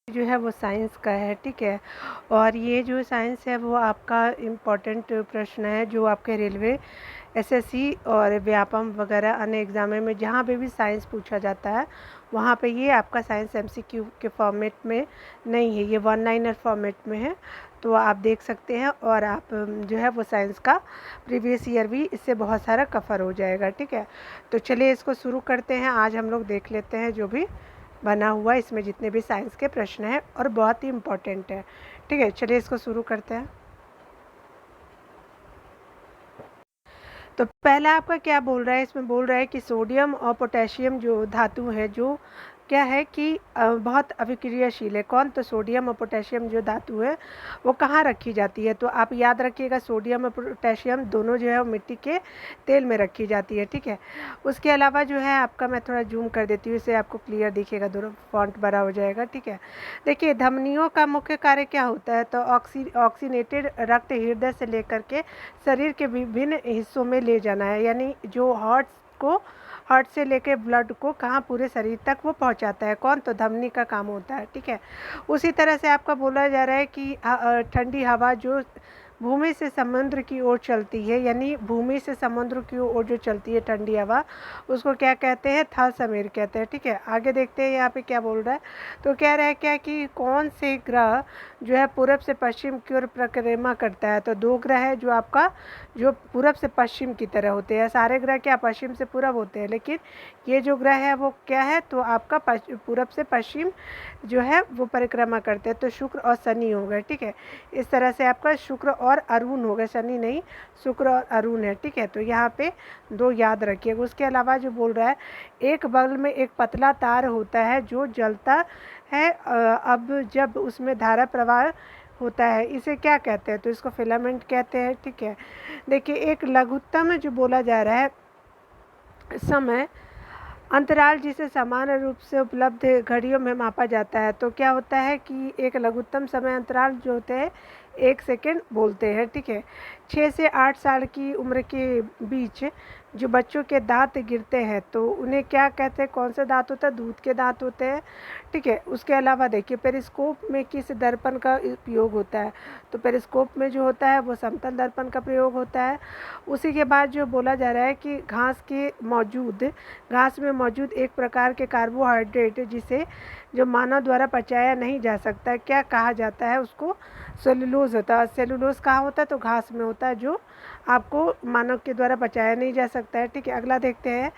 जो है वो साइंस का है, ठीक है। और ये जो साइंस है वो आपका इम्पोर्टेंट प्रश्न है जो आपके रेलवे, एसएससी और व्यापम वगैरह अन्य एग्जाम में जहाँ पे भी साइंस पूछा जाता है वहाँ पे ये आपका साइंस एमसीक्यू के फॉर्मेट में नहीं है, ये वन लाइनर फॉर्मेट में है। तो आप देख सकते हैं और आप जो है वो साइंस का प्रीवियस ईयर भी इससे बहुत सारा कवर हो जाएगा, ठीक है। तो चलिए इसको शुरू करते हैं। आज हम लोग देख लेते हैं जो भी बना हुआ है इसमें जितने भी साइंस के प्रश्न हैं और बहुत ही इम्पोर्टेंट है, ठीक है। चलिए इसको शुरू करते हैं। तो पहला आपका क्या बोल रहा है, इसमें बोल रहा है कि सोडियम और पोटेशियम जो धातु है जो क्या है कि बहुत अभिक्रियाशील है। कौन? तो सोडियम और पोटेशियम जो धातु है वो कहाँ रखी जाती है? तो आप याद रखिएगा सोडियम और पोटेशियम दोनों जो है वो मिट्टी के तेल में रखी जाती है, ठीक है। उसके अलावा जो है आपका, मैं थोड़ा जूम कर देती हूँ, इससे आपको क्लियर दिखेगा, दोनों फॉन्ट बड़ा हो जाएगा, ठीक है। देखिए धमनियों का मुख्य कार्य क्या होता है? तो ऑक्सीनेटेड रक्त हृदय से लेकर के शरीर के विभिन्न हिस्सों में ले जाना है, यानी जो हार्ट से लेकर ब्लड को कहाँ पूरे शरीर तक वो पहुंचाता है। कौन? तो धमनी का काम होता है, ठीक है। उसी तरह से आपका बोला जा रहा है कि ठंडी हवा जो भूमि से समुद्र की ओर चलती है, यानी भूमि से समुद्र की ओर जो चलती है ठंडी हवा, उसको क्या कहते हैं? थल समीर कहते हैं, ठीक है। आगे देखते हैं यहाँ पे क्या बोल रहा है। तो कह रहा है क्या कि कौन से ग्रह जो है पूरब से पश्चिम की ओर परिक्रमा करता है? तो दो ग्रह है जो आपका जो पूरब से पश्चिम की तरह होते हैं। सारे ग्रह क्या पश्चिम से पूरब होते हैं, लेकिन ये जो ग्रह है वो क्या है? तो आपका पूरब से पश्चिम जो है वो परिक्रमा करते हैं। तो शुक्र और शनि हो गए, ठीक है। इस तरह से आपका शुक्र और अरुण हो गए, शनि नहीं, शुक्र और अरुण है, ठीक है। तो यहाँ पे दो याद रखिएगा। उसके अलावा जो बोल रहा है एक बगल में एक पतला तार होता है जो जलता है, अब जब उसमें धारा प्रवाह होता है, इसे क्या कहते हैं? तो इसको फिलामेंट कहते हैं, ठीक है। देखिए एक लघुत्तम जो बोला जा रहा है समय अंतराल जिसे समान रूप से उपलब्ध घड़ियों में मापा जाता है, तो क्या होता है कि एक लघुत्तम समय अंतराल जो होते हैं 1 सेकेंड बोलते हैं, ठीक है। 6 से 8 साल की उम्र के बीच जो बच्चों के दांत गिरते हैं तो उन्हें क्या कहते हैं? कौन सा दांत होता है? दूध के दांत होते हैं, ठीक है। उसके अलावा देखिए पेरिस्कोप में किस दर्पण का उपयोग होता है? तो पेरिस्कोप में जो होता है वो समतल दर्पण का प्रयोग होता है। उसी के बाद जो बोला जा रहा है कि घास में मौजूद एक प्रकार के कार्बोहाइड्रेट जिसे जो मानव द्वारा पचाया नहीं जा सकता, क्या कहा जाता है? उसको सेलुलोज होता है। सेलुलोज कहाँ होता है? तो घास में होता है, जो आपको मानव के द्वारा पचाया नहीं जा सकता है, ठीक है। अगला देखते हैं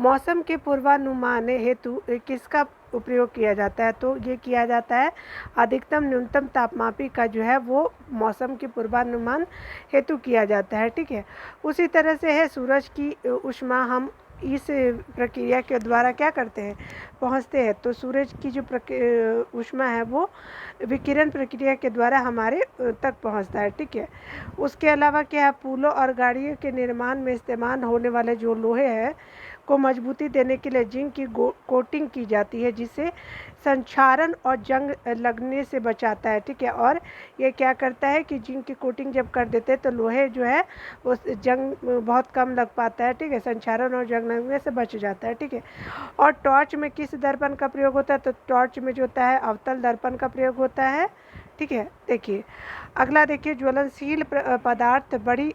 मौसम के पूर्वानुमान हेतु किसका उपयोग किया जाता है? तो ये किया जाता है अधिकतम न्यूनतम तापमापी का जो है वो मौसम के पूर्वानुमान हेतु किया जाता है, ठीक है। उसी तरह से है सूरज की ऊष्मा हम इस प्रक्रिया के द्वारा क्या करते हैं? पहुंचते हैं। तो सूरज की जो ऊष्मा है वो विकिरण प्रक्रिया के द्वारा हमारे तक पहुंचता है, ठीक है। उसके अलावा क्या है? पुलों और गाड़ियों के निर्माण में इस्तेमाल होने वाले जो लोहे हैं को मजबूती देने के लिए जिंक की कोटिंग की जाती है, जिससे संक्षारण और जंग लगने से बचाता है, ठीक है। और ये क्या करता है कि जिंक की कोटिंग जब कर देते हैं तो लोहे जो है वो जंग बहुत कम लग पाता है, ठीक है, संक्षारण और जंग लगने से बच जाता है, ठीक है। और टॉर्च में किस दर्पण का प्रयोग होता है? तो टॉर्च में जो होता है अवतल दर्पण का प्रयोग होता है, ठीक है। देखिए अगला देखिए ज्वलनशील पदार्थ बड़ी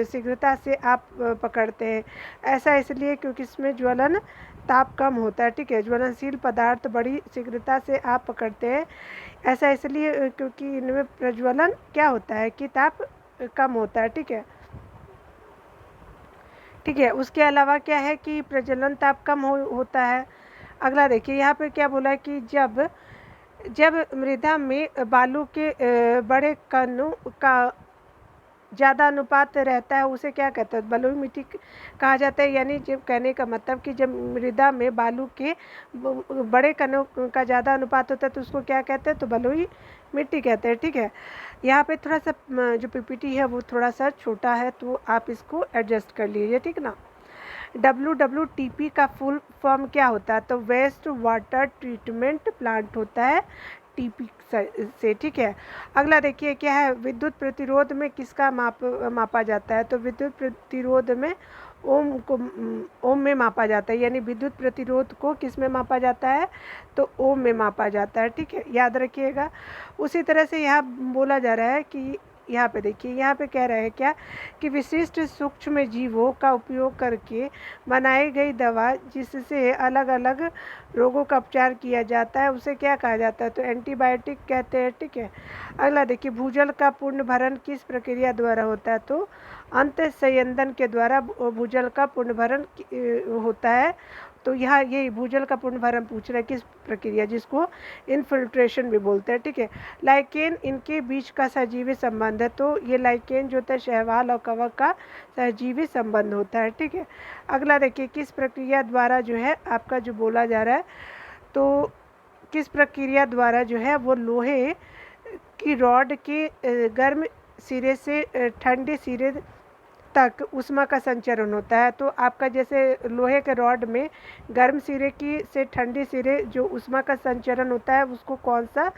शीघ्रता से आप पकड़ते हैं। ऐसा इसलिए क्योंकि इसमें ज्वलन ताप कम होता है, ठीक है। ज्वलनशील पदार्थ बड़ी शीघ्रता से आप पकड़ते हैं, ऐसा इसलिए क्योंकि इनमें प्रज्वलन क्या होता है कि ताप कम होता है, ठीक है, ठीक है। उसके अलावा क्या है कि प्रज्वलन ताप कम होता है। अगला देखिए यहाँ पे क्या बोला है कि जब जब मृदा में बालू के बड़े कणों का ज़्यादा अनुपात रहता है उसे क्या कहते हैं? बलुई मिट्टी कहा जाता है। यानी जब कहने का मतलब कि जब मृदा में बालू के बड़े कणों का ज़्यादा अनुपात होता है तो उसको क्या कहते हैं? तो बलुई मिट्टी कहते हैं, ठीक है। यहाँ पे थोड़ा सा जो पीपीटी है वो थोड़ा सा छोटा है तो आप इसको एडजस्ट कर लीजिए, ठीक ना। WWTP का फुल फॉर्म क्या होता है? तो वेस्ट वाटर ट्रीटमेंट प्लांट होता है टीपी से, ठीक है। अगला देखिए क्या है? विद्युत प्रतिरोध में किसका मापा जाता है? तो विद्युत प्रतिरोध में ओम में मापा जाता है, यानी विद्युत प्रतिरोध को किस में मापा जाता है, तो ओम में मापा जाता है। ठीक है, याद रखिएगा। उसी तरह से यहाँ बोला जा रहा है कि यहाँ पे देखिए, यहाँ पे कह रहे हैं क्या कि विशिष्ट सूक्ष्म जीवों का उपयोग करके बनाई गई दवा जिससे अलग अलग रोगों का उपचार किया जाता है उसे क्या कहा जाता है, तो एंटीबायोटिक कहते हैं। ठीक है, अगला देखिए, भूजल का पूर्ण भरण किस प्रक्रिया द्वारा होता है, तो अंत संयंदन के द्वारा भूजल का पूर्ण भरण होता है। तो यहाँ ये भूजल का पूर्ण भरण पूछ रहा है किस प्रक्रिया, जिसको इनफिल्ट्रेशन भी बोलते हैं। ठीक है, लाइकेन इनके बीच का सहजीवी संबंध है, तो ये लाइकेन जो होता है शैवाल और कवक का सहजीवी संबंध होता है। ठीक है, अगला देखिए, किस प्रक्रिया द्वारा जो है आपका जो बोला जा रहा है, तो किस प्रक्रिया द्वारा जो है वो लोहे की रॉड के गर्म सिरे से ठंडे सिरे तक ऊष्मा का संचरण होता है। तो आपका जैसे लोहे के रॉड में गर्म सिरे की से ठंडे सिरे जो ऊष्मा का संचरण होता है उसको कौन सा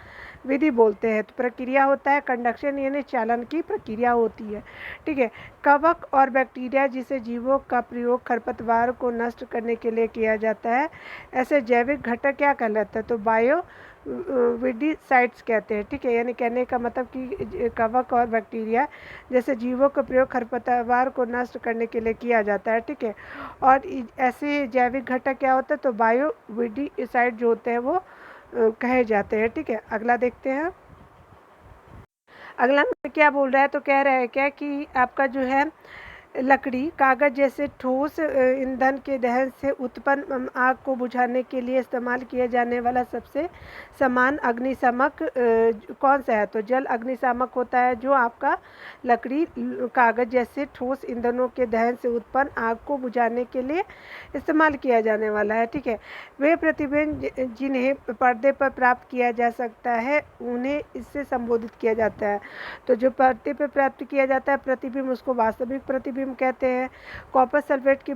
विधि बोलते हैं, तो प्रक्रिया होता है कंडक्शन, यानी चालन की प्रक्रिया होती है। ठीक है, कवक और बैक्टीरिया जिसे जीवों का प्रयोग खरपतवार को नष्ट करने के लिए किया जाता है, ऐसे जैविक घटक क्या कहलाता है, तो बायो विडिसाइड्स कहते हैं। ठीक है, यानी कहने का मतलब कि कवक और बैक्टीरिया जैसे जीवों का प्रयोग खरपतवार को नष्ट करने के लिए किया जाता है। ठीक है, और ऐसे जैविक घटक क्या होता है, तो बायो विडिसाइड जो होते हैं वो कहे जाते हैं। ठीक है, अगला देखते हैं। अगला में क्या बोल रहा है, तो कह रहा है क्या कि आपका जो है लकड़ी कागज जैसे ठोस ईंधन के दहन से उत्पन्न आग को बुझाने के लिए इस्तेमाल किया जाने वाला सबसे समान अग्निशामक कौन सा है, तो जल अग्निशामक होता है, जो आपका लकड़ी कागज जैसे ठोस ईंधनों के दहन से उत्पन्न आग को बुझाने के लिए इस्तेमाल किया जाने वाला है। ठीक है, वे प्रतिबिंब जिन्हें पर्दे पर प्राप्त किया जा सकता है उन्हें इससे संबोधित किया जाता है। तो जो पर्दे पर प्राप्त किया जाता है प्रतिबिंब उसको वास्तविक प्रतिबिंब कहते हैं। कॉपर सल्फेट के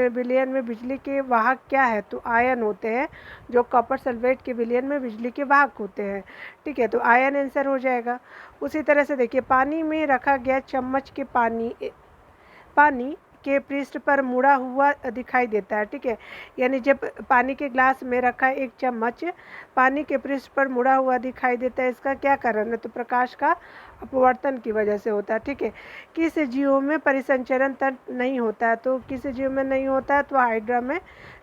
विलयन में बिजली के वाहक क्या है, तो आयन होते हैं, जो कॉपर सल्फेट के विलयन में बिजली के वाहक होते हैं। ठीक है, तो आयन आंसर हो जाएगा। उसी तरह से देखिए, पानी में रखा गया चम्मच के पानी के पृष्ठ पर मुड़ा हुआ दिखाई देता है। ठीक है, यानी जब पानी के ग्लास में रखा एक चम्मच पानी के पृष्ठ पर मुड़ा हुआ दिखाई देता है, इसका क्या कारण है, तो प्रकाश का अपवर्तन की वजह से होता है। ठीक है, किस जीव में परिसंचरण तंत्र नहीं होता है, तो किस जीव में नहीं होता है, तो हाइड्रा में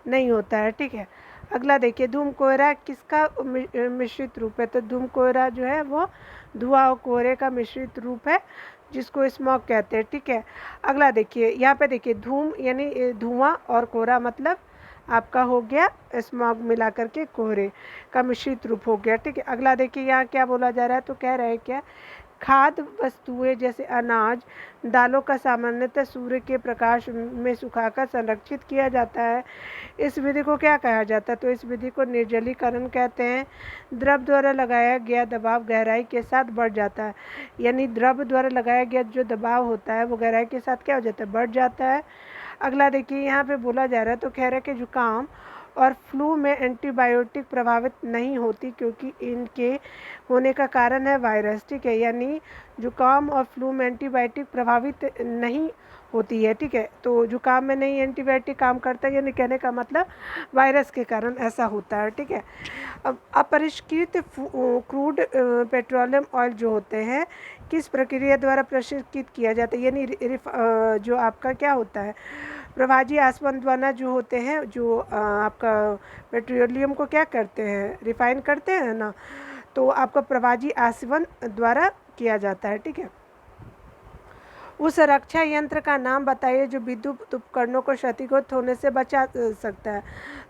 नहीं होता है। ठीक है, अगला देखिए, धूम कोहरा किसका मिश्रित रूप है, तो धूम कोहरा जो है वो धुआं और कोहरे का मिश्रित रूप है, जिसको स्मॉग कहते हैं। ठीक है, अगला देखिए, यहाँ पे देखिए धूम यानी धुआं और कोहरा मतलब आपका हो गया स्मॉग मिला करके कोहरे का मिश्रित रूप हो गया। ठीक है, अगला देखिए, यहाँ क्या बोला जा रहा है, तो कह रहा है क्या, खाद्य वस्तुएं जैसे अनाज दालों का सामान्यतः सूर्य के प्रकाश में सुखाकर संरक्षित किया जाता है। इस विधि को क्या कहा जाता है, तो इस विधि को निर्जलीकरण कहते हैं। द्रव द्वारा लगाया गया दबाव गहराई के साथ बढ़ जाता है, यानी द्रव द्वारा लगाया गया जो दबाव होता है वो गहराई के साथ क्या हो जाता है, बढ़ जाता है। अगला देखिए, यहाँ पे बोला जा रहा है, तो कह रहा है कि जुकाम और फ्लू में एंटीबायोटिक प्रभावित नहीं होती क्योंकि इनके होने का कारण है वायरस। ठीक है, यानी जुकाम और फ्लू में एंटीबायोटिक प्रभावित नहीं होती है। ठीक है, तो जुकाम में नहीं एंटीबायोटिक काम करता है, यानी कहने का मतलब वायरस के कारण ऐसा होता है। ठीक है, अब अपरिष्कृत क्रूड पेट्रोलियम ऑयल जो होते हैं किस प्रक्रिया द्वारा प्रशिक्षित किया जाता है, यानी जो आपका क्या होता है प्रभाजी आसवन द्वारा जो होते हैं, जो आपका पेट्रोलियम को क्या करते हैं, रिफाइन करते हैं ना, तो आपका प्रभाजी आसवन द्वारा किया जाता है। ठीक है, उस रक्षा यंत्र का नाम बताइए जो विद्युत उपकरणों को क्षतिग्रस्त होने से बचा सकता है।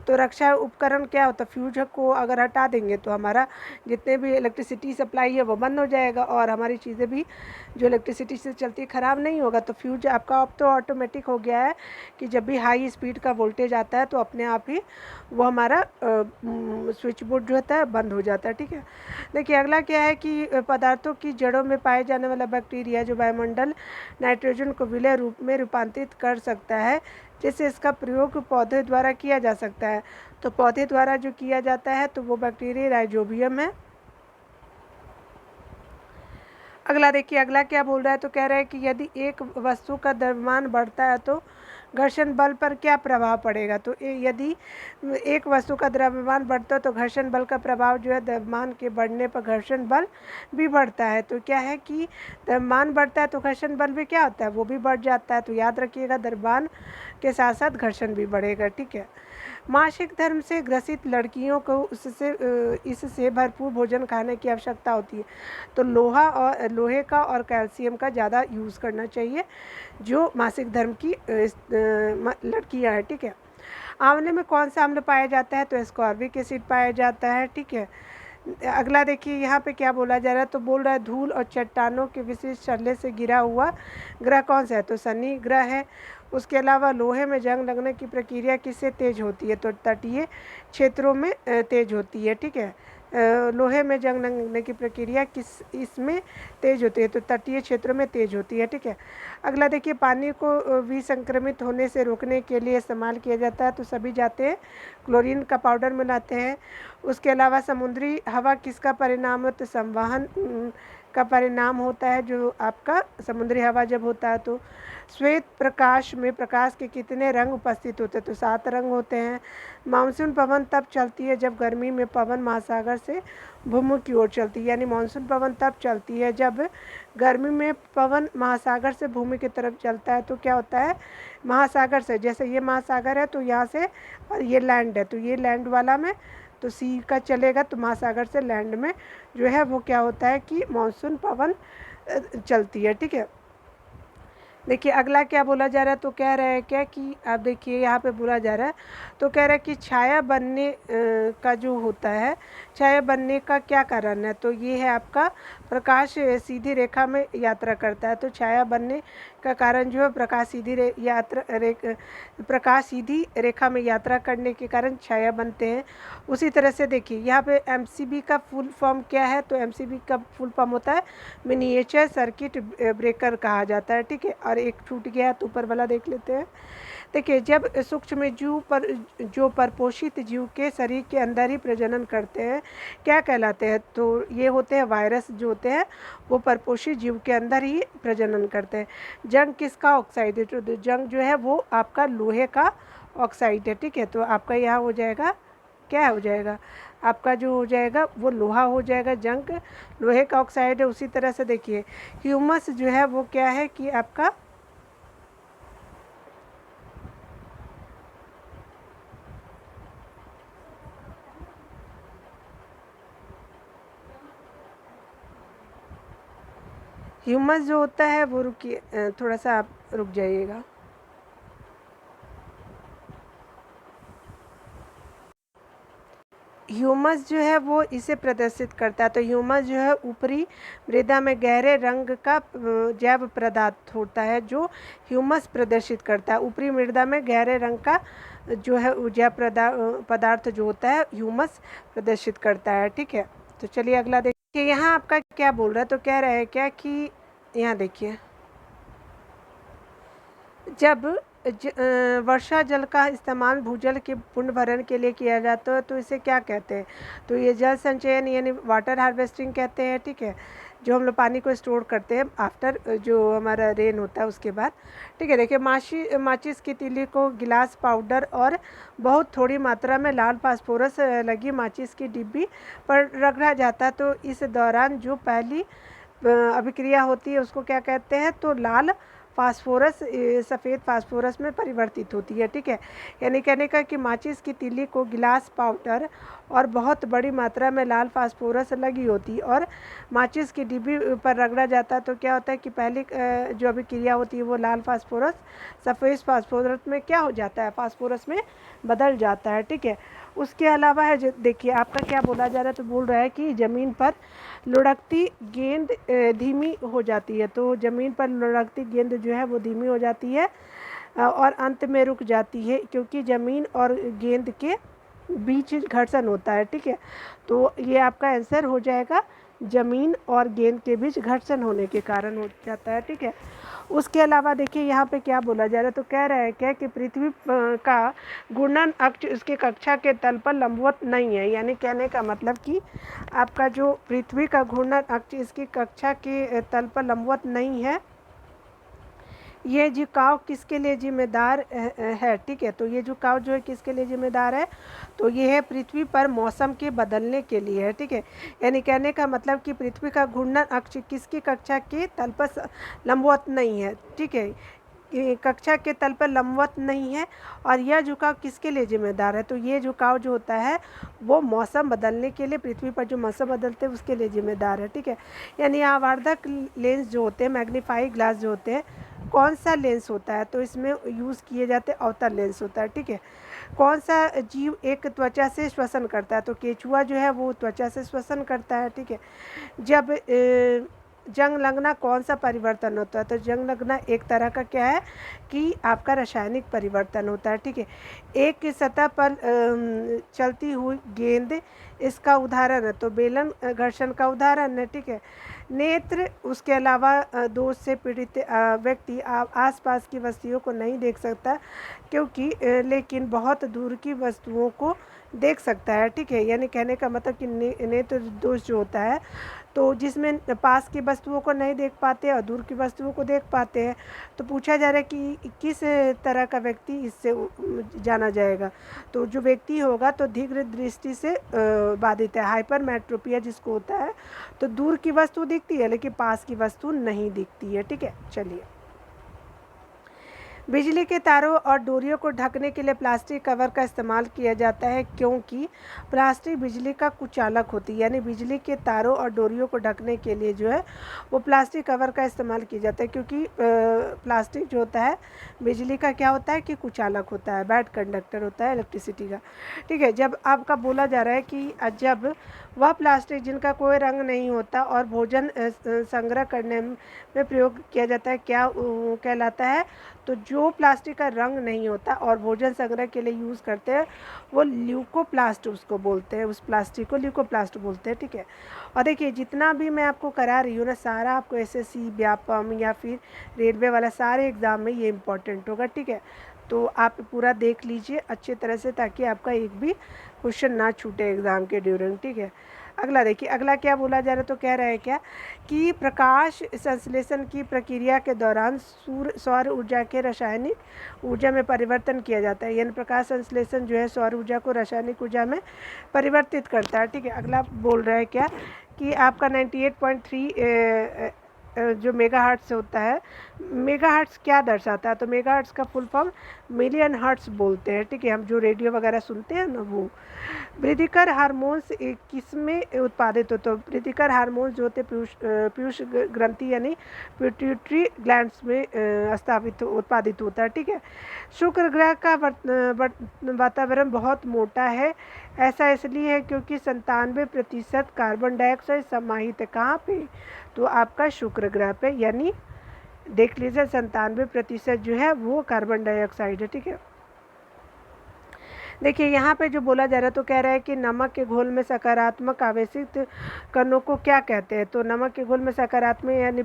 तो रक्षा उपकरण क्या होता है, फ्यूज को अगर हटा देंगे तो हमारा जितने भी इलेक्ट्रिसिटी सप्लाई है वो बंद हो जाएगा और हमारी चीज़ें भी जो इलेक्ट्रिसिटी से चलती ख़राब नहीं होगा। तो फ्यूज आपका अब तो ऑटोमेटिक हो गया है कि जब भी हाई स्पीड का वोल्टेज आता है तो अपने आप ही वो हमारा स्विच बोर्ड जो होता है बंद हो जाता है। ठीक है, देखिए अगला क्या है कि पदार्थों की जड़ों में पाए जाने वाला बैक्टीरिया जो वायुमंडल नाइट्रोजन को विलय रूप में रूपांतरित कर सकता है, जिससे इसका प्रयोग पौधे द्वारा किया जा सकता है। तो पौधे द्वारा जो किया जाता है तो वो बैक्टीरिया राइजोबियम है। अगला देखिए, अगला क्या बोल रहा है, तो कह रहा है कि यदि एक वस्तु का द्रव्यमान बढ़ता है तो घर्षण बल पर क्या प्रभाव पड़ेगा? तो यदि एक वस्तु का द्रव्यमान बढ़ता है तो घर्षण बल का प्रभाव जो है द्रव्यमान के बढ़ने पर घर्षण बल भी बढ़ता है। तो क्या है कि द्रव्यमान बढ़ता है तो घर्षण बल भी क्या होता है, वो भी बढ़ जाता है। तो याद रखिएगा, द्रव्यमान के साथ साथ घर्षण भी बढ़ेगा। ठीक है। मासिक धर्म से ग्रसित लड़कियों को इससे भरपूर भोजन खाने की आवश्यकता होती है। तो लोहे का और कैल्शियम का ज़्यादा यूज़ करना चाहिए जो मासिक धर्म की लड़कियां हैं। ठीक है। आंवले में कौन सा अम्ल पाया जाता है? तो एस्कॉर्बिक एसिड पाया जाता है। ठीक है। अगला देखिए यहाँ पे क्या बोला जा रहा है, तो बोल रहा है धूल और चट्टानों के विशिष्ट छल्ले से घिरा हुआ ग्रह कौन सा है? तो शनि ग्रह है। उसके अलावा लोहे में जंग लगने की प्रक्रिया किससे तेज होती है? तो तटीय क्षेत्रों में तेज होती है। ठीक है। लोहे में जंग लगने की प्रक्रिया इसमें तेज होती है? तो तटीय क्षेत्रों में तेज होती है। ठीक है। अगला देखिए, पानी को विसंक्रमित होने से रोकने के लिए इस्तेमाल किया जाता है। तो सभी जाते हैं क्लोरीन का पाउडर मिलाते हैं। उसके अलावा समुद्री हवा किसका परिणाम है? तो संवहन का परिणाम होता है। जो आपका समुद्री हवा जब होता है तो श्वेत प्रकाश में प्रकाश के कितने रंग उपस्थित होते हैं? तो 7 रंग होते हैं। मानसून पवन तब चलती है जब गर्मी में पवन महासागर से भूमि की ओर चलती है। यानी मानसून पवन तब चलती है जब गर्मी में पवन महासागर से भूमि की तरफ चलता है। तो क्या होता है, महासागर से, जैसे ये महासागर है तो यहाँ से, और ये लैंड है तो ये लैंड वाला में तो सी का चलेगा, तो महासागर से लैंड में जो है वो क्या होता है कि मानसून पवन चलती है। ठीक है। देखिए अगला क्या बोला जा रहा है, तो कह रहा है क्या कि आप देखिए यहाँ पे बोला जा रहा है, तो कह रहा है कि छाया बनने का जो होता है, छाया बनने का क्या कारण है? तो ये है आपका प्रकाश सीधी रेखा में यात्रा करता है। तो छाया बनने का कारण जो है प्रकाश सीधी रेखा में यात्रा करने के कारण छाया बनते हैं। उसी तरह से देखिए यहाँ पे एमसीबी का फुल फॉर्म क्या है? तो एमसीबी का फुल फॉर्म होता है मिनिएचर सर्किट ब्रेकर कहा जाता है। ठीक है। और एक छूट गया तो ऊपर वाला देख लेते हैं। देखिए, जब सूक्ष्म जीव पर जो परपोषित जीव के शरीर के अंदर ही प्रजनन करते हैं क्या कहलाते हैं? तो ये होते हैं वायरस, जो होते हैं वो परपोषित जीव के अंदर ही प्रजनन करते हैं। जंग किसका ऑक्साइड है? तो जंग जो है वो आपका लोहे का ऑक्साइड है। ठीक है। तो आपका यहाँ हो जाएगा, क्या हो जाएगा आपका, जो हो जाएगा वो लोहा हो जाएगा। जंग लोहे का ऑक्साइड है। उसी तरह से देखिए ह्यूमस जो है वो क्या है कि आपका ह्यूमस जो होता है वो, रुकिए थोड़ा सा आप रुक जाइएगा। ह्यूमस जो है वो इसे प्रदर्शित करता है। तो ह्यूमस जो है ऊपरी मृदा में गहरे रंग का जैव पदार्थ होता है जो ह्यूमस प्रदर्शित करता है। ऊपरी मृदा में गहरे रंग का जो है जैव पदार्थ जो होता है ह्यूमस प्रदर्शित करता है। ठीक है। तो चलिए अगला देखिए, यहाँ आपका क्या बोल रहा है, तो कह रहा है क्या कि यहाँ देखिए, जब वर्षा जल का इस्तेमाल भूजल के पुनर्भरण के लिए किया जाता है तो इसे क्या कहते हैं? तो ये जल संचयन यानी वाटर हार्वेस्टिंग कहते हैं। ठीक है। जो हम लोग पानी को स्टोर करते हैं आफ्टर जो हमारा रेन होता है उसके बाद। ठीक है। देखिए, माचिस की तीली को गिलास पाउडर और बहुत थोड़ी मात्रा में लाल फास्फोरस लगी माचिस की डिब्बी पर रगड़ा जाता है। तो इस दौरान जो पहली अभिक्रिया होती है उसको क्या कहते हैं? तो लाल फास्फोरस सफ़ेद फास्फोरस में परिवर्तित होती है। ठीक है। यानी कहने का कि माचिस की तीली को गिलास पाउडर और बहुत बड़ी मात्रा में लाल फास्फोरस लगी होती और माचिस की डिब्बी पर रगड़ा जाता है तो क्या होता है कि पहली जो अभिक्रिया होती है वो लाल फास्फोरस सफ़ेद फास्फोरस में क्या हो जाता है? फास्फोरस में बदल जाता है। ठीक है। उसके अलावा है देखिए आपका क्या बोला जा रहा है, तो बोल रहा है कि ज़मीन पर लुढ़कती गेंद धीमी हो जाती है। तो ज़मीन पर लुढ़कती गेंद जो है वो धीमी हो जाती है और अंत में रुक जाती है क्योंकि ज़मीन और गेंद के बीच घर्षण होता है। ठीक है। तो ये आपका आंसर हो जाएगा, ज़मीन और गेंद के बीच घर्षण होने के कारण हो जाता है। ठीक है। उसके अलावा देखिए यहाँ पे क्या बोला जा रहा है, तो कह रहा है क्या कि पृथ्वी का घूर्णन अक्ष इसके कक्षा के तल पर लंबवत नहीं है। यानी कहने का मतलब कि आपका जो पृथ्वी का घूर्णन अक्ष इसकी कक्षा के तल पर लंबवत नहीं है। ये झुकाव किसके लिए जिम्मेदार है, ठीक है। तो ये झुकाव जो है किसके लिए जिम्मेदार है, तो ये है पृथ्वी पर मौसम के बदलने के लिए है, ठीक है। यानी कहने का मतलब कि पृथ्वी का घूर्णन अक्ष किसकी कक्षा के तल पर लंबवत नहीं है, ठीक है। ये कक्षा के तल पर लंबवत नहीं है। और यह झुकाव किसके लिए जिम्मेदार है, तो ये झुकाव जो होता है वो मौसम बदलने के लिए, पृथ्वी पर जो मौसम बदलते हैं उसके लिए जिम्मेदार है, ठीक है। यानी आवर्धक लेंस जो होते हैं, मैग्नीफाई ग्लास जो होते हैं, कौन सा लेंस होता है, तो इसमें यूज़ किए जाते अवतल लेंस होता है, ठीक है। कौन सा जीव एक त्वचा से श्वसन करता है, तो केचुआ जो है वो त्वचा से श्वसन करता है, ठीक है। जब जंग लगना कौन सा परिवर्तन होता है, तो जंग लगना एक तरह का क्या है कि आपका रासायनिक परिवर्तन होता है, ठीक है। एक सतह पर चलती हुई गेंद इसका उदाहरण है, तो बेलन घर्षण का उदाहरण है, ठीक है। नेत्र, उसके अलावा दोष से पीड़ित व्यक्ति आसपास की वस्तुओं को नहीं देख सकता, क्योंकि लेकिन बहुत दूर की वस्तुओं को देख सकता है, ठीक है। यानी कहने का मतलब कि नेत्र दोष जो होता है, तो जिसमें पास की वस्तुओं को नहीं देख पाते और दूर की वस्तुओं को देख पाते हैं। तो पूछा जा रहा है कि किस तरह का व्यक्ति इससे जाना जाएगा, तो जो व्यक्ति होगा तो दीर्घ दृष्टि से बाधित है, हाइपरमेट्रोपिया जिसको होता है। तो दूर की वस्तु दिखती है लेकिन पास की वस्तु नहीं दिखती है, ठीक है। चलिए, बिजली के तारों और डोरियों को ढकने के लिए प्लास्टिक कवर का इस्तेमाल किया जाता है, क्योंकि प्लास्टिक बिजली का कुचालक होती है। यानी बिजली के तारों और डोरियों को ढकने के लिए जो है वो प्लास्टिक कवर का इस्तेमाल किया जाता है, क्योंकि प्लास्टिक जो होता है बिजली का क्या होता है कि कुचालक होता है, बैड कंडक्टर होता है इलेक्ट्रिसिटी का, ठीक है। जब आपका बोला जा रहा है कि जब वह प्लास्टिक जिनका कोई रंग नहीं होता और भोजन संग्रह करने में प्रयोग किया जाता है, क्या कहलाता है, तो जो प्लास्टिक का रंग नहीं होता और भोजन संग्रह के लिए यूज़ करते हैं वो ल्यूकोप्लास्ट उसको बोलते हैं, उस प्लास्टिक को ल्यूकोप्लास्ट बोलते हैं, ठीक है। और देखिए, जितना भी मैं आपको करा रही हूँ ना, सारा आपको एसएससी, व्यापम या फिर रेलवे वाला सारे एग्ज़ाम में ये इम्पोर्टेंट होगा, ठीक है। तो आप पूरा देख लीजिए अच्छी तरह से, ताकि आपका एक भी क्वेश्चन ना छूटे एग्ज़ाम के ड्यूरिंग, ठीक है। अगला देखिए, अगला क्या बोला जा रहा है, तो कह रहा है क्या कि प्रकाश संश्लेषण की प्रक्रिया के दौरान सौर ऊर्जा के रासायनिक ऊर्जा में परिवर्तन किया जाता है। यानी प्रकाश संश्लेषण जो है सौर ऊर्जा को रासायनिक ऊर्जा में परिवर्तित करता है, ठीक है। अगला बोल रहा है क्या कि आपका 98.3 जो मेगाहर्ट्ज़ होता है, मेगाहर्ट्ज़ क्या दर्शाता है, तो मेगाहर्ट्ज़ का फुल फॉर्म मिलियन हर्ट्ज़ बोलते हैं, ठीक है। हम जो रेडियो वगैरह सुनते हैं ना वो। वृद्धिकर हार्मोन्स किसमें उत्पादित होते हैं, वृद्धिकर हार्मोन्स जो होते हैं पीयूष ग्रंथि यानी पिट्यूटरी ग्लैंड्स में उत्पादित होता है, ठीक है। शुक्र ग्रह का वातावरण बहुत मोटा है, ऐसा इसलिए है क्योंकि 97% कार्बन डाइऑक्साइड समाहित है, कहाँ पे, तो आपका शुक्र ग्रह पे। यानी देख लीजिए 97% जो है वो कार्बन डाइऑक्साइड है, ठीक है। देखिए, यहाँ पे जो बोला जा रहा है, तो कह रहा है कि नमक के घोल में सकारात्मक आवेशित कणों को क्या कहते हैं, तो नमक के घोल में सकारात्मक यानी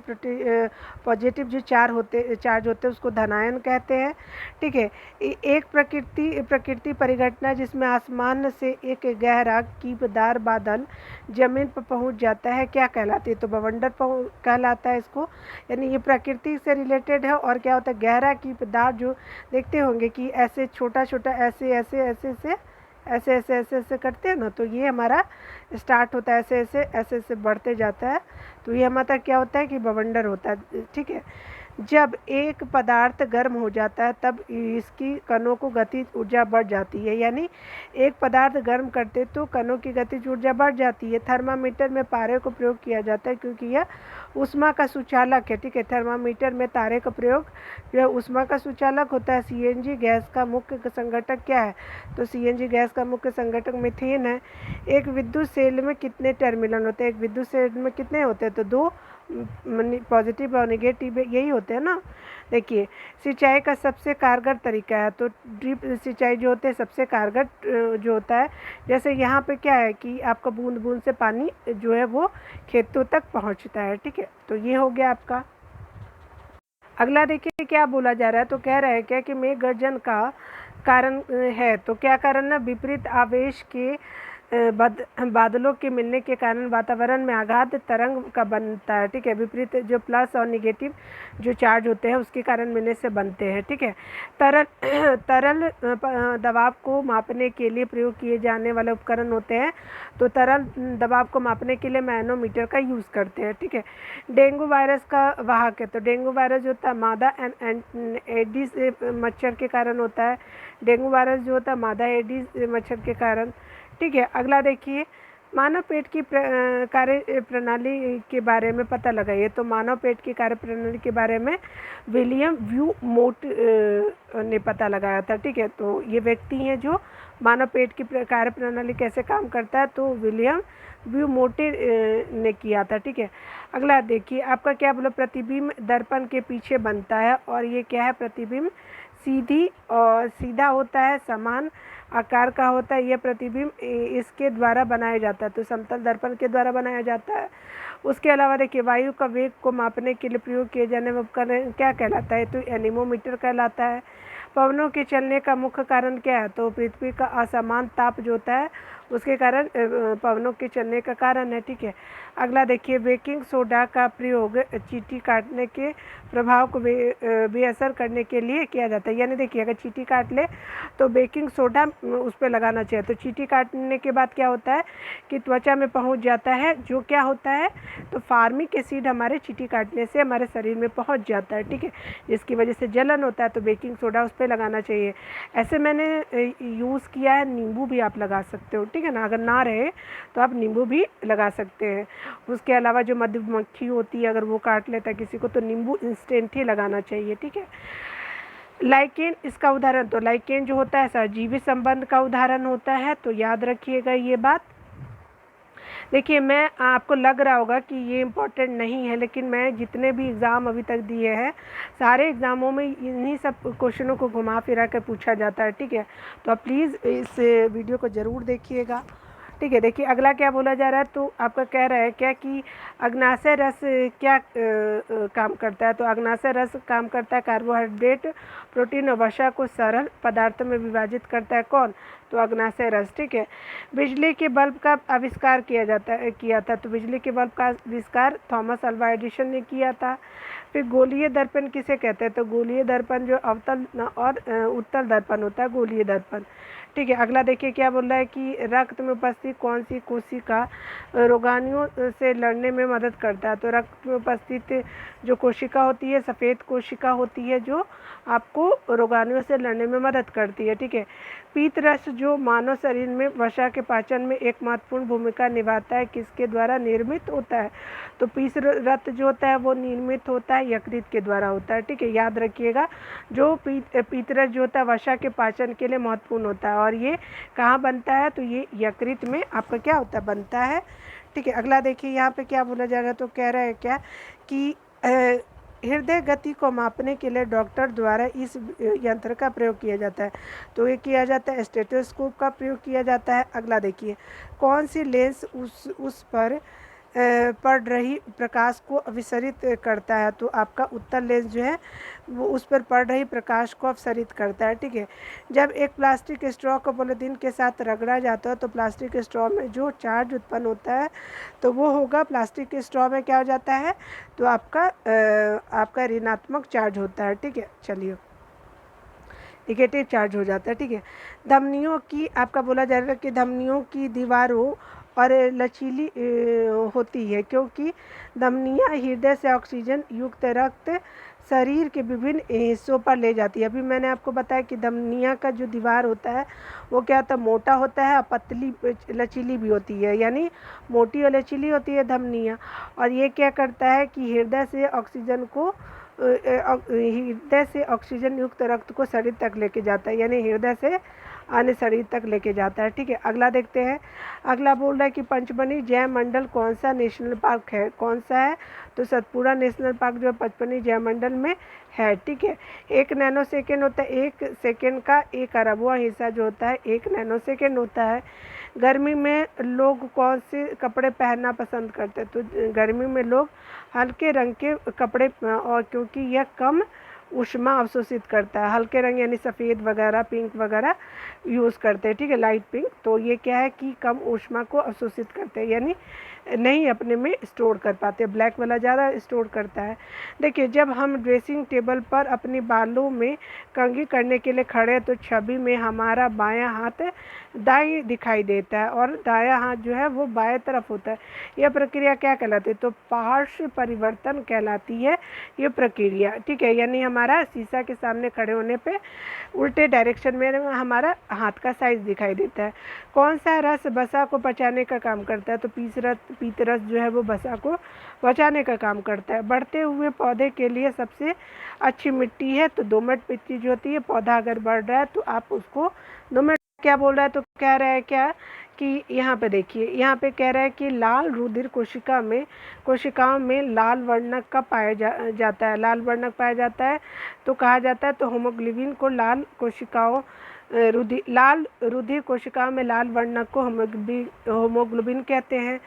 पॉजिटिव जो चार्ज होते हैं उसको धनायन कहते हैं, ठीक है। एक प्रकृति परिघटना जिसमें आसमान से एक गहरा कीपदार बादल जमीन पर पहुँच जाता है, क्या कहलाती है, तो बवंडर कहलाता है इसको। यानी ये प्रकृति से रिलेटेड है। और क्या होता है, गहरा कीपदार जो देखते होंगे कि ऐसे छोटा छोटा ऐसे ऐसे ऐसे से ऐसे ऐसे ऐसे ऐसे करते हैं ना, तो ये हमारा स्टार्ट होता है ऐसे ऐसे ऐसे ऐसे बढ़ते जाता है, तो ये हमारा क्या होता है कि बवंडर होता है, ठीक है। जब एक पदार्थ गर्म हो जाता है तब इसकी कणों को गतिज ऊर्जा बढ़ जाती है। यानी एक पदार्थ गर्म करते तो कणों की गतिज ऊर्जा बढ़ जाती है। थर्मामीटर में पारे को प्रयोग किया जाता है क्योंकि यह ऊष्मा का सुचालक है, ठीक है। थर्मामीटर में तारे का प्रयोग यह ऊष्मा का सुचालक होता है। सीएनजी गैस का मुख्य संघटक क्या है, तो सीएनजी गैस का मुख्य संघटक मीथेन है। एक विद्युत सेल में कितने टर्मिनल होते हैं, एक विद्युत सेल में कितने होते हैं, तो 2 पॉजिटिव और नेगेटिव यही होते हैं ना। देखिए, सिंचाई का सबसे कारगर तरीका है, तो ड्रिप सिंचाई जो होते हैं सबसे कारगर जो होता है। जैसे यहाँ पे क्या है कि आपका बूंद बूंद से पानी जो है वो खेतों तक पहुँचता है, ठीक है। तो ये हो गया आपका। अगला देखिए क्या बोला जा रहा है, तो कह रहा है क्या कि मेघ गर्जन का कारण है, तो क्या कारण है, विपरीत आवेश के बादलों के मिलने के कारण वातावरण में आघात तरंग का बनता है, ठीक है। विपरीत जो प्लस और निगेटिव जो चार्ज होते हैं उसके कारण मिलने से बनते हैं, ठीक है। तरल तरल दबाव को मापने के लिए प्रयोग किए जाने वाले उपकरण होते हैं, तो तरल दबाव को मापने के लिए मैनोमीटर का यूज़ करते हैं, ठीक है। डेंगू वायरस का वाहक है, तो डेंगू वायरस जो होता है मादा एडीज मच्छर के कारण होता है। डेंगू वायरस जो होता है मादा एडीज मच्छर के कारण, ठीक है। अगला देखिए, मानव पेट की कार्य प्रणाली के बारे में पता लगाइए। तो मानव पेट की कार्य प्रणाली के बारे में विलियम व्यू मोट ने पता लगाया था, ठीक है। तो ये व्यक्ति हैं जो मानव पेट की कार्य प्रणाली कैसे काम करता है, तो विलियम व्यू मोटे ने किया था, ठीक है। अगला देखिए, आपका क्या बोला, प्रतिबिंब दर्पण के पीछे बनता है, और ये क्या है, प्रतिबिंब सीधा होता है, समान आकार का होता है। यह प्रतिबिंब इसके द्वारा बनाया जाता है, तो समतल दर्पण के द्वारा बनाया जाता है। उसके अलावा देखिए, वायु का वेग को मापने के लिए प्रयोग किए जाने वाला उपकरण क्या कहलाता है, तो एनीमोमीटर कहलाता है। पवनों के चलने का मुख्य कारण क्या है, तो पृथ्वी का असमान ताप जो होता है उसके कारण पवनों के चलने का कारण है, ठीक है। अगला देखिए, बेकिंग सोडा का प्रयोग चींटी काटने के प्रभाव को बेअसर करने के लिए किया जाता है। यानी देखिए, अगर चींटी काट ले तो बेकिंग सोडा उस पर लगाना चाहिए। तो चींटी काटने के बाद क्या होता है कि त्वचा में पहुंच जाता है, जो क्या होता है, तो फार्मिक एसिड हमारे चींटी काटने से हमारे शरीर में पहुंच जाता है, ठीक है, जिसकी वजह से जलन होता है। तो बेकिंग सोडा उस पर लगाना चाहिए। ऐसे मैंने यूज़ किया है, नींबू भी आप लगा सकते हो, ठीक है ना। अगर ना रहे तो आप नींबू भी लगा सकते हैं। उसके अलावा जो मधुमक्खी होती है, अगर वो काट लेता है किसी को, तो नींबू इंस्टेंट ही लगाना चाहिए, ठीक है। लाइकेन इसका उदाहरण, तो लाइकेन जो होता है सहजीवी संबंध का उदाहरण होता है, तो याद रखिएगा ये बात। देखिए, मैं आपको लग रहा होगा कि ये इम्पोर्टेंट नहीं है, लेकिन मैं जितने भी एग्ज़ाम अभी तक दिए हैं सारे एग्ज़ामों में इन्हीं सब क्वेश्चनों को घुमा फिरा कर पूछा जाता है, ठीक है। तो आप प्लीज़ इस वीडियो को ज़रूर देखिएगा, ठीक है। देखिए, अगला क्या बोला जा रहा है, तो आपका कह रहा है क्या कि अग्नाशय रस क्या काम करता है, तो अग्नाशय रस काम करता है कार्बोहाइड्रेट, प्रोटीन और वसा को सरल पदार्थों में विभाजित करता है। कौन, तो अग्नाशय रस, ठीक है। बिजली के बल्ब का आविष्कार किया था, तो बिजली के बल्ब का आविष्कार थॉमस अल्वा एडिसन ने किया था। फिर गोलीय दर्पण किसे कहते हैं, तो गोलीय दर्पण जो अवतल और उत्तल दर्पण होता है, गोलीय दर्पण, ठीक है। अगला देखिए क्या बोल रहा है कि रक्त में उपस्थित कौन सी कोशिका रोगाणुओं से लड़ने में मदद करता है, तो रक्त में उपस्थित जो कोशिका होती है सफ़ेद कोशिका होती है, जो आपको रोगाणुओं से लड़ने में मदद करती है, ठीक है। पीत रस जो मानव शरीर में वसा के पाचन में एक महत्वपूर्ण भूमिका निभाता है, किसके द्वारा निर्मित होता है, तो पीत रस जो होता है वो निर्मित होता है यकृत के द्वारा होता है, ठीक है। याद रखिएगा, जो पीत रस जो होता है वसा के पाचन के लिए महत्वपूर्ण होता है, और ये कहाँ बनता है, तो ये यकृत में आपका क्या होता है, बनता है, ठीक है। अगला देखिए, यहाँ पे क्या बोला जा रहा है, तो कह रहा है क्या कि हृदय गति को मापने के लिए डॉक्टर द्वारा इस यंत्र का प्रयोग किया जाता है, तो ये किया जाता है स्टेथोस्कोप का प्रयोग किया जाता है। अगला देखिए, कौन सी लेंस उस पर पड़ रही प्रकाश को अभिसरित करता है, तो आपका उत्तल लेंस जो है वो उस पर पड़ रही प्रकाश को अभिसरित करता है, ठीक है। जब एक प्लास्टिक स्ट्रॉ को पॉलीथीन के साथ रगड़ा जाता है, तो प्लास्टिक स्ट्रॉ में जो चार्ज उत्पन्न होता है तो वो होगा, प्लास्टिक के स्ट्रॉ में क्या हो जाता है, तो आपका ऋणात्मक चार्ज होता है, ठीक है। चलिए, निगेटिव चार्ज हो जाता है, ठीक है। धमनियों की आपका बोला जा रहा है कि धमनियों की दीवारों और लचीली होती है, क्योंकि धमनियाँ हृदय से ऑक्सीजन युक्त रक्त शरीर के विभिन्न हिस्सों पर ले जाती है। अभी मैंने आपको बताया कि धमनियाँ का जो दीवार होता है वो क्या होता है, मोटा होता है और पतली लचीली भी होती है, यानी मोटी और लचीली होती है धमनियाँ। और ये क्या करता है कि हृदय से ऑक्सीजन युक्त रक्त को शरीर तक लेके जाता है, यानी हृदय से अन्य शरीर तक लेके जाता है, ठीक है। अगला देखते हैं, अगला बोल रहा है कि पंचमढ़ी जैव मंडल कौन सा नेशनल पार्क है, कौन सा है, तो सतपुड़ा नेशनल पार्क जो पंचमढ़ी जैव मंडल में है, ठीक है। 1 नैनो सेकेंड होता है, 1 सेकेंड का 1 अरबवां हिस्सा जो होता है 1 नैनो सेकेंड होता है। गर्मी में लोग कौन से कपड़े पहनना पसंद करते हैं, तो गर्मी में लोग हल्के रंग के कपड़े, और क्योंकि यह कम ऊष्मा अवशोषित करता है। हल्के रंग यानी सफ़ेद वगैरह, पिंक वगैरह यूज़ करते हैं, ठीक है, लाइट पिंक। तो ये क्या है कि कम ऊष्मा को अवशोषित करते हैं, यानी नहीं अपने में स्टोर कर पाते। ब्लैक वाला ज़्यादा स्टोर करता है। देखिए, जब हम ड्रेसिंग टेबल पर अपने बालों में कंघी करने के लिए खड़े तो छवि में हमारा बायां हाथ दाएं दिखाई देता है और दायां हाथ जो है वो बाएं तरफ होता है। यह प्रक्रिया क्या कहलाती है? तो पार्श्व परिवर्तन कहलाती है ये प्रक्रिया, ठीक है। यानी हमारा शीशा के सामने खड़े होने पे उल्टे डायरेक्शन में हमारा हाथ का साइज दिखाई देता है। कौन सा रस वसा को पचाने का काम करता है? तो पीतरस जो है वो वसा को पचाने का काम करता है। बढ़ते हुए पौधे के लिए सबसे अच्छी मिट्टी है तो दोमट मिट्टी जो होती है। पौधा अगर बढ़ रहा है तो आप उसको दोमट, क्या बोल रहा है? तो कह रहा है क्या कि यहाँ पे देखिए, यहाँ पे कह रहा है कि लाल रुधिर कोशिकाओं में लाल वर्णक का जाता है। लाल वर्णक पाया जाता है तो कहा जाता है, तो होमोग्लोबिन को लाल रुधिर कोशिकाओं में लाल वर्णक को होमोग्लोबिन कहते हैं।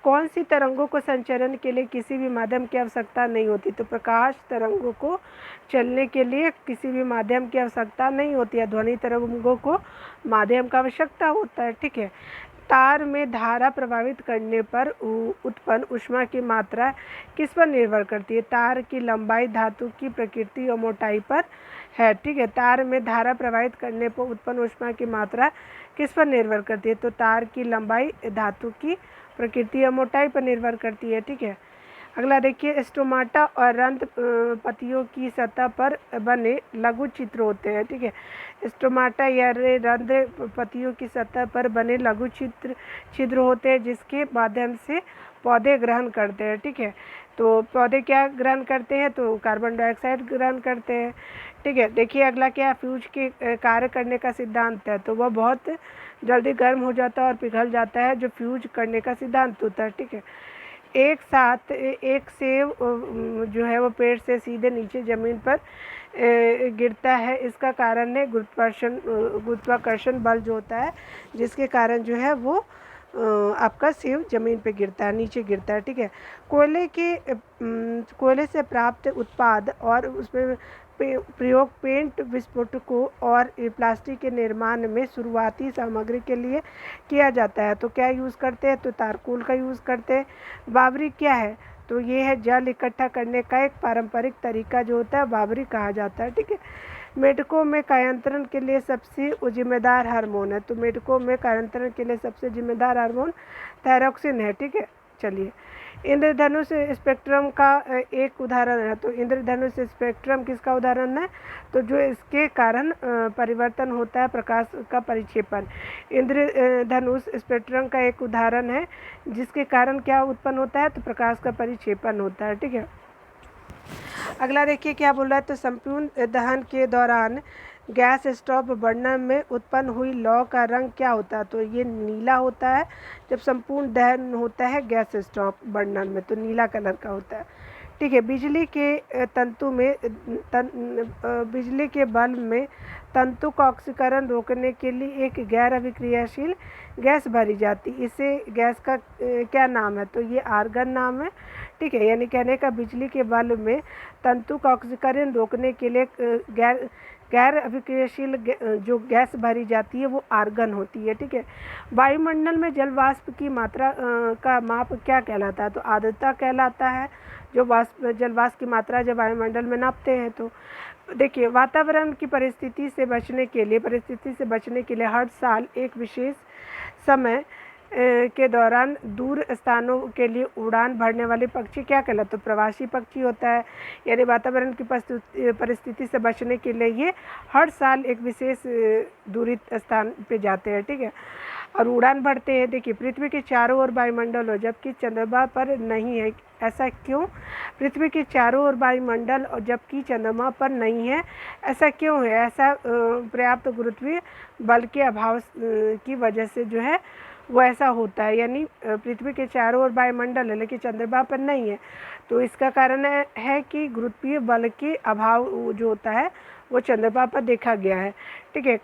कौन सी तरंगों को संचरण के लिए किसी भी माध्यम की आवश्यकता नहीं होती? तो प्रकाश तरंगों को चलने के लिए किसी भी माध्यम की आवश्यकता नहीं होती है। ध्वनि तरंगों को माध्यम का आवश्यकता होता है, ठीक है। तार में धारा प्रवाहित करने पर उत्पन्न ऊष्मा की मात्रा किस पर निर्भर करती है? तार की लंबाई धातु की प्रकृति और मोटाई पर है, ठीक है। तार में धारा प्रवाहित करने पर उत्पन्न ऊष्मा की मात्रा किस पर निर्भर करती है? तो तार की लंबाई धातु की प्रकृति और मोटाई पर निर्भर करती है, ठीक है। अगला देखिए, स्टोमाटा और रंध्र पत्तियों की सतह पर बने लघु चित्र होते हैं, ठीक है। स्टोमाटा या रंध्र पत्तियों की सतह पर बने लघु छिद्र होते हैं जिसके माध्यम से पौधे ग्रहण करते हैं, ठीक है। तो पौधे क्या ग्रहण करते हैं? तो कार्बन डाइऑक्साइड ग्रहण करते हैं, ठीक है। देखिए अगला क्या, फ्यूज के कार्य करने का सिद्धांत है। तो वह बहुत जल्दी गर्म हो जाता है और पिघल जाता है, जो फ्यूज करने का सिद्धांत होता है, ठीक है। एक साथ एक सेब जो है वो पेड़ से सीधे नीचे ज़मीन पर गिरता है। इसका कारण है गुरुत्वाकर्षण बल जो होता है, जिसके कारण जो है वो आपका सेब ज़मीन पे गिरता है, नीचे गिरता है, ठीक है। कोयले से प्राप्त उत्पाद और उसमें प्रयोग पेंट, विस्फोटकों और प्लास्टिक के निर्माण में शुरुआती सामग्री के लिए किया जाता है। तो क्या यूज़ करते हैं? तो तारकोल का यूज़ करते हैं। बावरी क्या है? तो ये है जल इकट्ठा करने का एक पारंपरिक तरीका जो होता है बावरी कहा जाता है, ठीक है। मेढकों में कायांतरण के लिए सबसे जिम्मेदार हार्मोन है। तो मेढकों में कायांतरण के लिए सबसे जिम्मेदार हार्मोन थायरॉक्सिन है, ठीक है। चलिए, इंद्रधनुष स्पेक्ट्रम का एक उदाहरण है। तो इंद्रधनुष स्पेक्ट्रम किसका उदाहरण है? तो जो इसके कारण परिवर्तन होता है प्रकाश का परिक्षेपण। इंद्रधनुष स्पेक्ट्रम का एक उदाहरण है जिसके कारण क्या उत्पन्न होता है? तो प्रकाश का परिक्षेपण होता है, ठीक है। अगला देखिए क्या बोल रहा है, तो संपूर्ण दहन के दौरान गैस स्टोव बर्नर में उत्पन्न हुई लौ का रंग क्या होता है? तो ये नीला होता है। जब संपूर्ण दहन होता है गैस स्टोव बर्नर में तो नीला कलर का होता है, ठीक है। बिजली के तंतु में बिजली के बल्ब में तंतु का ऑक्सीकरण रोकने के लिए एक गैर अभिक्रियाशील गैस भरी जाती है। इसे गैस का क्या नाम है? तो ये आर्गन नाम है, ठीक है। यानी कहने का बिजली के बल्ब में तंतु का ऑक्सीकरण रोकने के लिए गैर अभिक्रियाशील जो गैस भरी जाती है वो आर्गन होती है, ठीक है। वायुमंडल में जल वाष्प की मात्रा का माप क्या कहलाता है? तो आर्द्रता कहलाता है। जो जल वाष्प की मात्रा जब वायुमंडल में नापते हैं तो देखिए, वातावरण की परिस्थिति से बचने के लिए हर साल एक विशेष समय के दौरान दूर स्थानों के लिए उड़ान भरने वाले पक्षी क्या कहलाते? तो प्रवासी पक्षी होता है। यानी वातावरण की परिस्थिति से बचने के लिए ये हर साल एक विशेष दूरी स्थान पे जाते हैं, ठीक है, और उड़ान भरते हैं। देखिए, पृथ्वी के चारों ओर वायुमंडल हो जबकि चंद्रमा पर नहीं है, ऐसा क्यों? पृथ्वी के चारों ओर वायुमंडल और जबकि चंद्रमा पर नहीं है, ऐसा क्यों है? ऐसा पर्याप्त गुरुत्वीय बल के अभाव की वजह से जो है वो ऐसा होता है। यानी पृथ्वी के चारों ओर वायुमंडल है लेकिन चंद्रमा पर नहीं है, तो इसका कारण है कि गुरुत्वीय बल के अभाव जो होता है वो चंद्रमा पर देखा गया है, ठीक है।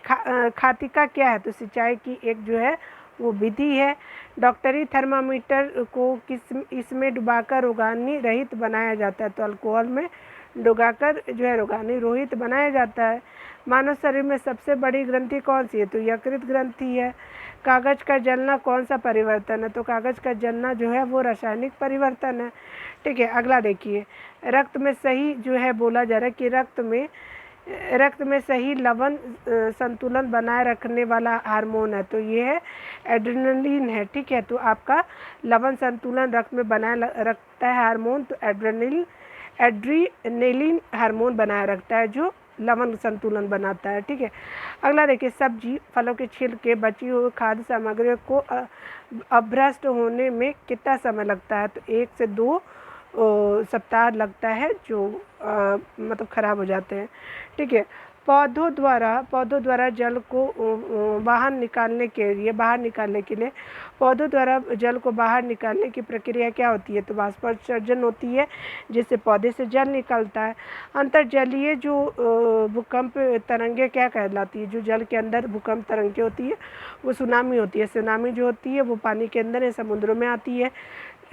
खातिका क्या है? तो सिंचाई की एक जो है वो विधि है। डॉक्टरी थर्मामीटर को इसमें डुबाकर रोगाग्नि रहित बनाया जाता है। तो अल्कोहल में डुगाकर जो है रोगानी रोहित बनाया जाता है। मानव शरीर में सबसे बड़ी ग्रंथि कौन सी है? तो यकृत ग्रंथि है। कागज का जलना कौन सा परिवर्तन है? तो कागज का जलना जो है वो रासायनिक परिवर्तन है। ठीक है, अगला देखिए, रक्त में सही जो है बोला जा रहा है कि रक्त में सही लवण संतुलन बनाए रखने वाला हार्मोन है, तो ये है एड्रेनलिन है। ठीक है, तो आपका लवण संतुलन रक्त में बनाए रखता है हार्मोन, तो एड्रेनलिन हार्मोन बनाए रखता है जो लवण संतुलन बनाता है। ठीक है, अगला देखिए, सब्जी फलों के छिलके बची हुई खाद्य सामग्री को अभ्रष्ट होने में कितना समय लगता है? तो 1 से 2 सप्ताह लगता है, जो मतलब खराब हो जाते हैं। ठीक है, पौधों द्वारा जल को बाहर निकालने के लिए पौधों द्वारा जल को बाहर निकालने की प्रक्रिया क्या होती है? तो वाष्पोत्सर्जन होती है, जिससे पौधे से जल निकलता है। अंतर्जलीय जो भूकंप तरंगे क्या कहलाती है? जो जल के अंदर भूकंप तरंगे होती है वो सुनामी होती है। सुनामी जो होती है वो पानी के अंदर या समुद्रों में आती है।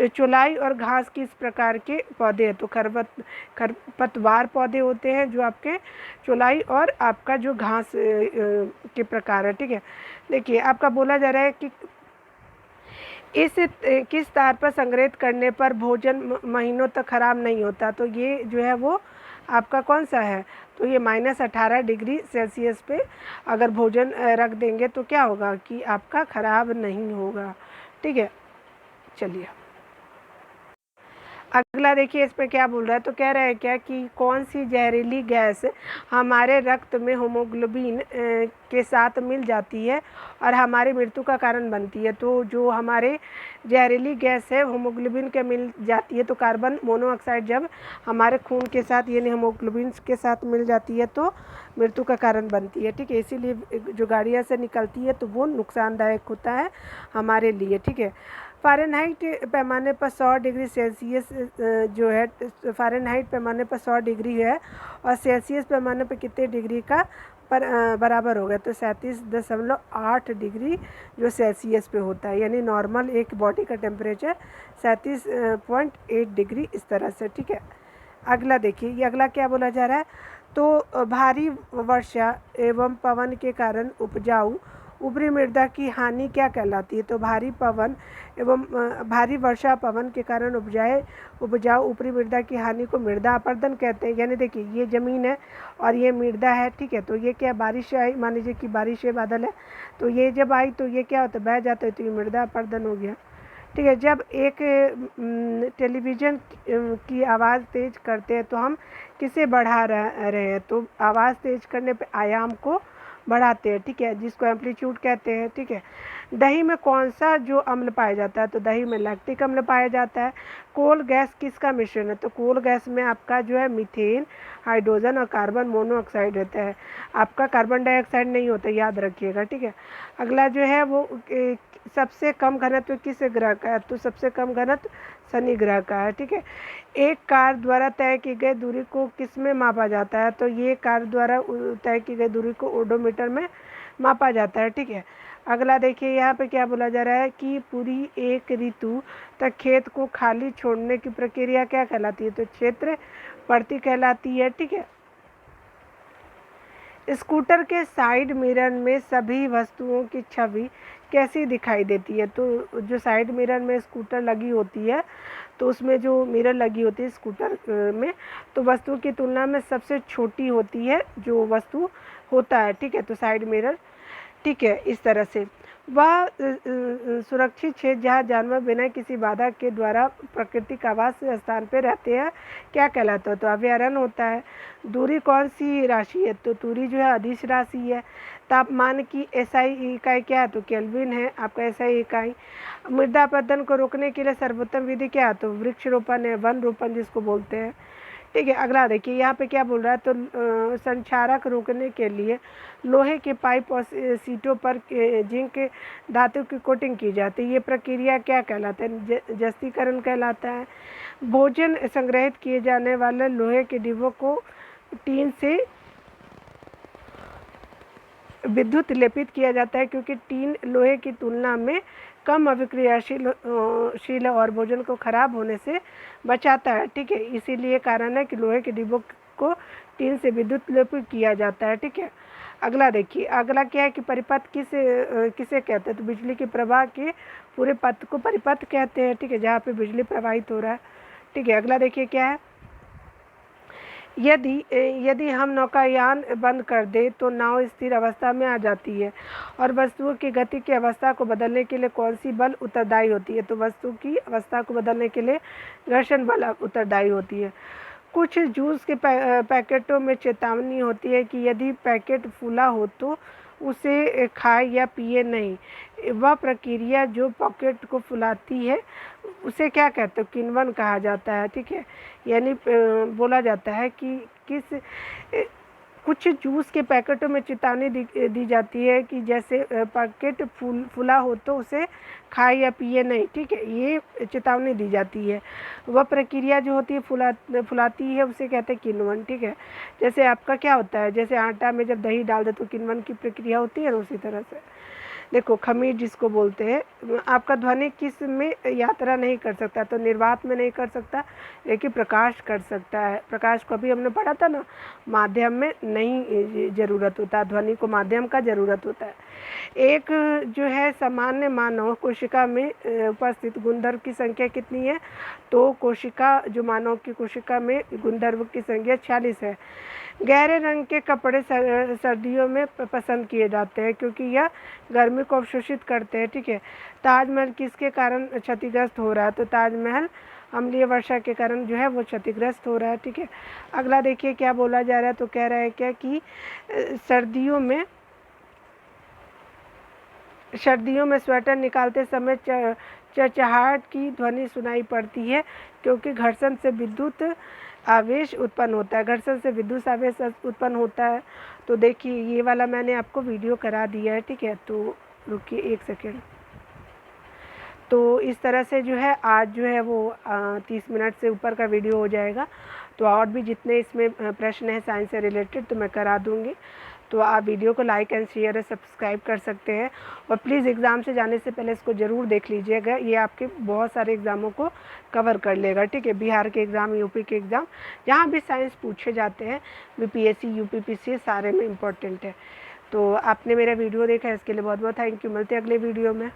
चौलाई और घास किस प्रकार के पौधे हैं? तो खरपतवार पौधे होते हैं जो आपके चौलाई और आपका जो घास के प्रकार है। ठीक है, देखिए आपका बोला जा रहा है कि इस किस तार पर संग्रहित करने पर भोजन महीनों तक खराब नहीं होता? तो ये जो है वो आपका कौन सा है? तो ये -18 डिग्री सेल्सियस पे अगर भोजन रख देंगे तो क्या होगा कि आपका खराब नहीं होगा। ठीक है, चलिए अगला देखिए, इसमें क्या बोल रहा है? तो कह रहा है क्या कि कौन सी जहरीली गैस हमारे रक्त में हीमोग्लोबिन के साथ मिल जाती है और हमारी मृत्यु का कारण बनती है? तो जो हमारे जहरीली गैस है हीमोग्लोबिन के मिल जाती है, तो कार्बन मोनोऑक्साइड जब हमारे खून के साथ यानी हीमोग्लोबिन के साथ मिल जाती है तो मृत्यु का कारण बनती है। ठीक है, इसीलिए जो गाड़ियाँ से निकलती है तो वो नुकसानदायक होता है हमारे लिए। ठीक है, फ़ारेनहाइट पैमाने पर 100 डिग्री सेल्सियस जो है, फ़ारेनहाइट पैमाने पर 100 डिग्री है और सेल्सियस पैमाने पर कितने डिग्री का बराबर होगा? तो 37.8 डिग्री जो सेल्सियस पे होता है, यानी नॉर्मल एक बॉडी का टेम्परेचर 37.8 डिग्री इस तरह से। ठीक है, अगला देखिए, ये अगला क्या बोला जा रहा है? तो भारी वर्षा एवं पवन के कारण उपजाऊ ऊपरी मृदा की हानि क्या कहलाती है? तो भारी वर्षा पवन के कारण उपजाऊ ऊपरी मृदा की हानि को मृदा अपरदन कहते हैं। यानी देखिए, ये ज़मीन है और ये मृदा है। ठीक है, तो ये क्या बारिश आई, मान लीजिए कि बारिश है, बादल है, तो ये जब आई तो ये क्या होता है? बह जाता है, तो ये मृदा अपरदन हो गया। ठीक है, जब एक टेलीविज़न की आवाज़ तेज़ करते हैं तो हम किसे बढ़ा रहे हैं? तो आवाज़ तेज़ करने पे आयाम को बढ़ाते हैं। ठीक है, जिसको एम्पलीट्यूड कहते हैं। ठीक है, दही में कौन सा जो अम्ल पाया जाता है? तो दही में लैक्टिक अम्ल पाया जाता है। कोल गैस किसका मिश्रण है? तो कोल गैस में आपका जो है मीथेन, हाइड्रोजन और कार्बन मोनोऑक्साइड रहता है। आपका कार्बन डाइऑक्साइड नहीं होता, याद रखिएगा। ठीक है, अगला जो है वो सबसे कम घनत्व किस ग्रह का है? तो सबसे कम घनत्व शनि ग्रह का है। ठीक है, एक कार द्वारा तय की गई दूरी को किस में मापा जाता है? तो ये कार द्वारा तय की गई दूरी को ओडोमीटर में मापा जाता है। ठीक है, अगला देखिए, यहाँ पे क्या बोला जा रहा है कि पूरी एक ऋतु तक खेत को खाली छोड़ने की प्रक्रिया क्या कहलाती है? तो क्षेत्र प्रति कहलाती है। ठीक है, स्कूटर के साइड मिरर में सभी वस्तुओं की छवि कैसी दिखाई देती है? तो जो साइड मिरर में स्कूटर लगी होती है तो उसमें जो मिरर लगी होती है स्कूटर में, तो वस्तु की तुलना में सबसे छोटी होती है जो वस्तु होता है। ठीक है, तो साइड मिरर। ठीक है, इस तरह से वह सुरक्षित क्षेत्र जहाँ जानवर बिना किसी बाधा के द्वारा प्राकृतिक आवास स्थान पर रहते हैं क्या कहलाता है? तो अभयारण्य होता है। दूरी कौन सी राशि है? तो दूरी जो है अदिश राशि है। तापमान की एसआई इकाई क्या है? तो केल्विन है आपका एसआई इकाई। मृदा अपरदन को रोकने के लिए सर्वोत्तम विधि क्या है? तो वृक्षरोपण है, वन रोपण जिसको बोलते हैं। ठीक है, अगला देखिए, यहाँ पे क्या बोल रहा है? तो संक्षारक रोकने के लिए लोहे के पाइप और सीटों पर जिंक धातु की कोटिंग की जाती है। ये प्रक्रिया क्या कहलाता है? जस्तीकरण कहलाता है। भोजन संग्रहित किए जाने वाले लोहे के डिब्बों को टीन से विद्युत लेपित किया जाता है, क्योंकि टीन लोहे की तुलना में कम शील और भोजन को खराब होने से बचाता है। ठीक है, इसीलिए कारण है कि लोहे के डिब्बों को टीन से विद्युत लेपित किया जाता है। ठीक है, अगला देखिए, अगला क्या है कि परिपथ किसे कहते हैं? तो बिजली के प्रवाह के पूरे पथ को परिपथ कहते हैं। ठीक है, जहाँ पे बिजली प्रवाहित हो रहा है। ठीक है, अगला देखिए क्या है, यदि यदि हम नौकायान बंद कर दें तो नाव स्थिर अवस्था में आ जाती है। और वस्तुओं की गति की अवस्था को बदलने के लिए कौन सी बल उत्तरदायी होती है? तो वस्तु की अवस्था को बदलने के लिए घर्षण बल उत्तरदायी होती है। कुछ जूस के पैकेटों में चेतावनी होती है कि यदि पैकेट फूला हो तो उसे खाए या पिए नहीं। वह प्रक्रिया जो पॉकेट को फुलाती है उसे क्या कहते हैं? किण्वन कहा जाता है। ठीक है, यानी बोला जाता है कि कुछ जूस के पैकेटों में चेतावनी दी जाती है कि जैसे पैकेट फूला हो तो उसे खाए या पिए नहीं। ठीक है, ये चेतावनी दी जाती है। वह प्रक्रिया जो होती है फुलाती है उसे कहते हैं किण्वन। ठीक है, जैसे आपका क्या होता है, जैसे आटा में जब दही डाल दे तो किण्वन की प्रक्रिया होती है ना, उसी तरह से देखो खमीर जिसको बोलते हैं। आपका ध्वनि किस में यात्रा नहीं कर सकता? तो निर्वात में नहीं कर सकता, लेकिन प्रकाश कर सकता है। प्रकाश को अभी हमने पढ़ा था ना, माध्यम में नहीं ज़रूरत होता, ध्वनि को माध्यम का ज़रूरत होता है। एक जो है सामान्य मानव कोशिका में उपस्थित गुणधर्व की संख्या कितनी है? तो कोशिका जो मानव की कोशिका में गुणधर्व की संख्या 46 है। गहरे रंग के कपड़े सर्दियों में पसंद किए जाते हैं क्योंकि यह गर्मी को अवशोषित करते हैं। ठीक है, ताजमहल किसके कारण क्षतिग्रस्त हो रहा है? तो ताजमहल अम्लीय वर्षा के कारण जो है वो क्षतिग्रस्त हो रहा है। ठीक है, अगला देखिए क्या बोला जा रहा है, तो कह रहा है क्या कि सर्दियों में स्वेटर निकालते समय चहचहाहट की ध्वनि सुनाई पड़ती है क्योंकि घर्षण से विद्युत आवेश उत्पन्न होता है। घर्षण से विद्युत आवेश उत्पन्न होता है। तो देखिए ये वाला मैंने आपको वीडियो करा दिया है। ठीक है, तो रुकिए 1 सेकेंड। तो इस तरह से जो है आज जो है वो 30 मिनट से ऊपर का वीडियो हो जाएगा। तो और भी जितने इसमें प्रश्न हैं साइंस से रिलेटेड तो मैं करा दूँगी। तो आप वीडियो को लाइक एंड शेयर और सब्सक्राइब कर सकते हैं। और प्लीज़ एग्ज़ाम से जाने से पहले इसको ज़रूर देख लीजिएगा, ये आपके बहुत सारे एग्ज़ामों को कवर कर लेगा। ठीक है, बिहार के एग्ज़ाम, यूपी के एग्ज़ाम, जहाँ भी साइंस पूछे जाते हैं, बीपीएससी यूपीपीसी सारे में इम्पोर्टेंट है। तो आपने मेरा वीडियो देखा है, इसके लिए बहुत बहुत थैंक यू। मिलते हैं अगले वीडियो में।